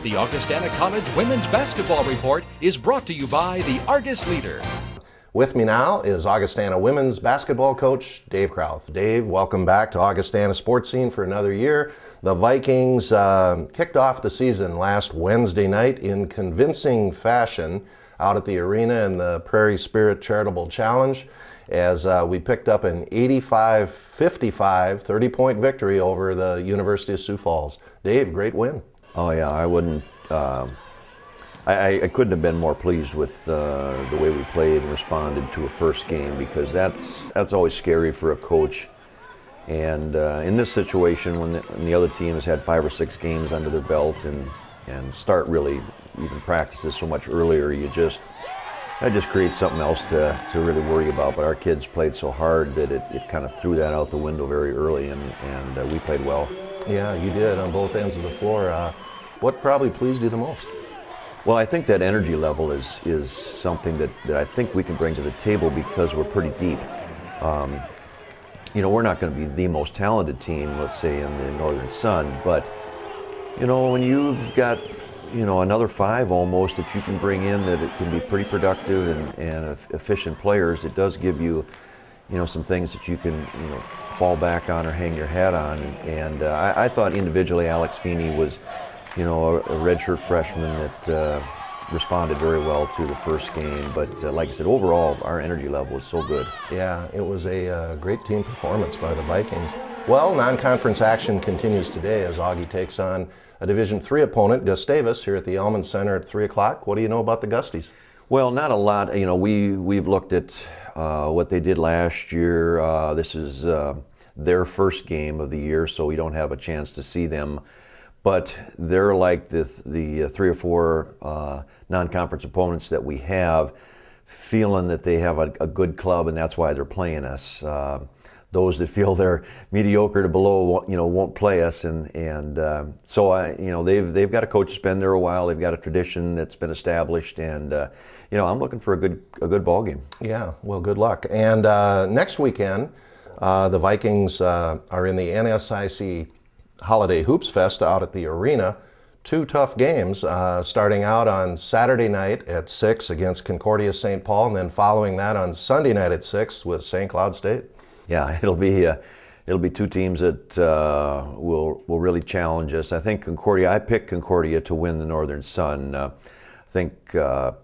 The Augustana College Women's Basketball Report is brought to you by the Argus Leader. With me now is Augustana women's basketball coach Dave Krauth. Dave, welcome back to Augustana Sportscene for another year. The Vikings kicked off the season last Wednesday night in convincing fashion out at the arena in the Prairie Spirit Charitable Challenge as we picked up an 85-55 30-point victory over the University of Sioux Falls. Dave, great win. Oh yeah, I wouldn't. I couldn't have been more pleased with the way we played and responded to a first game, because that's always scary for a coach. And in this situation, when the other team has had 5 or 6 games under their belt and start really even practices so much earlier, that just creates something else to really worry about. But our kids played so hard that it kind of threw that out the window very early, and we played well. Yeah, you did on both ends of the floor. What probably pleased you the most? Well, I think that energy level is something that I think we can bring to the table because we're pretty deep. We're not going to be the most talented team, let's say, in the Northern Sun, but when you've got another 5 almost that you can bring in, that it can be pretty productive and efficient players, it does give you some things that you can fall back on or hang your hat on. And I thought individually Alex Feeney was a redshirt freshman that responded very well to the first game. But like I said, overall, our energy level was so good. Yeah, it was a great team performance by the Vikings. Well, non-conference action continues today as Augie takes on a Division III opponent, Gustavus, here at the Elman Center at 3 o'clock. What do you know about the Gusties? Well, not a lot. We've looked at what they did last year. This is their first game of the year, so we don't have a chance to see them. But they're like the 3 or 4 non-conference opponents that we have, feeling that they have a good club, and that's why they're playing us. Those that feel they're mediocre to below, won't play us, so they've got a coach that's been there a while. They've got a tradition that's been established, and I'm looking for a good ball game. Yeah, well, good luck. And next weekend, the Vikings are in the NSIC Holiday Hoops Fest out at the arena. 2 tough games, starting out on Saturday night at 6 against Concordia St. Paul, and then following that on Sunday night at 6 with St. Cloud State. Yeah, it'll be 2 teams that will really challenge us. I think I picked Concordia to win the Northern Sun. I think the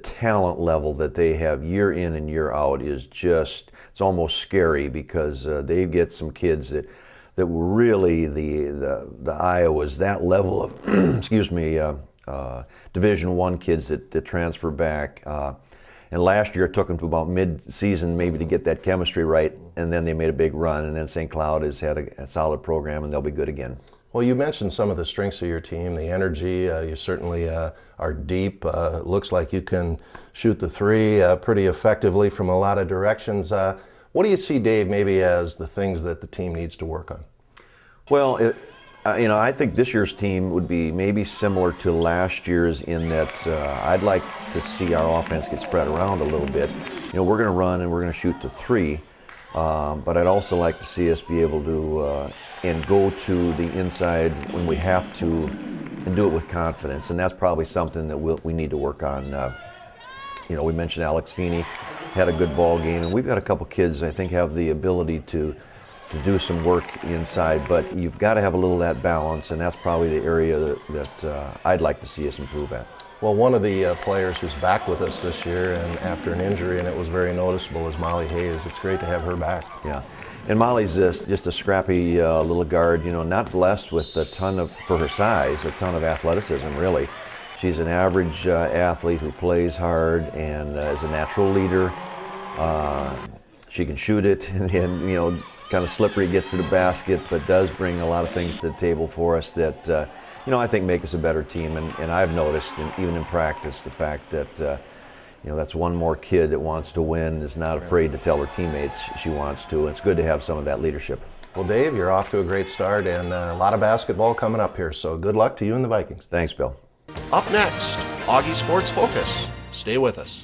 talent level that they have year in and year out is it's almost scary, because they get some kids that were really the Iowas, that level of Division I kids that transfer back. And last year it took them to about mid-season maybe to get that chemistry right, and then they made a big run, and then St. Cloud has had a solid program, and they'll be good again. Well, you mentioned some of the strengths of your team, the energy. You certainly are deep. Looks like you can shoot the 3 pretty effectively from a lot of directions. What do you see, Dave, maybe as the things that the team needs to work on? Well, I think this year's team would be maybe similar to last year's in that I'd like to see our offense get spread around a little bit. We're going to run and we're going to shoot to 3, but I'd also like to see us be able to and go to the inside when we have to and do it with confidence, and that's probably something that we need to work on. We mentioned Alex Feeney had a good ball game, and we've got a couple kids I think have the ability to do some work inside, but you've got to have a little of that balance, and that's probably the area that I'd like to see us improve at. Well, one of the players who's back with us this year and after an injury, and it was very noticeable, is Molly Hayes. It's great to have her back. Yeah, and Molly's just a scrappy little guard, not blessed with for her size, a ton of athleticism, really. She's an average athlete who plays hard and is a natural leader. She can shoot it and kind of slippery, gets to the basket, but does bring a lot of things to the table for us that I think make us a better team. And I've noticed, even in practice, the fact that that's one more kid that wants to win, is not afraid to tell her teammates she wants to. And it's good to have some of that leadership. Well, Dave, you're off to a great start, and a lot of basketball coming up here. So good luck to you and the Vikings. Thanks, Bill. Up next, Augie Sports Focus. Stay with us.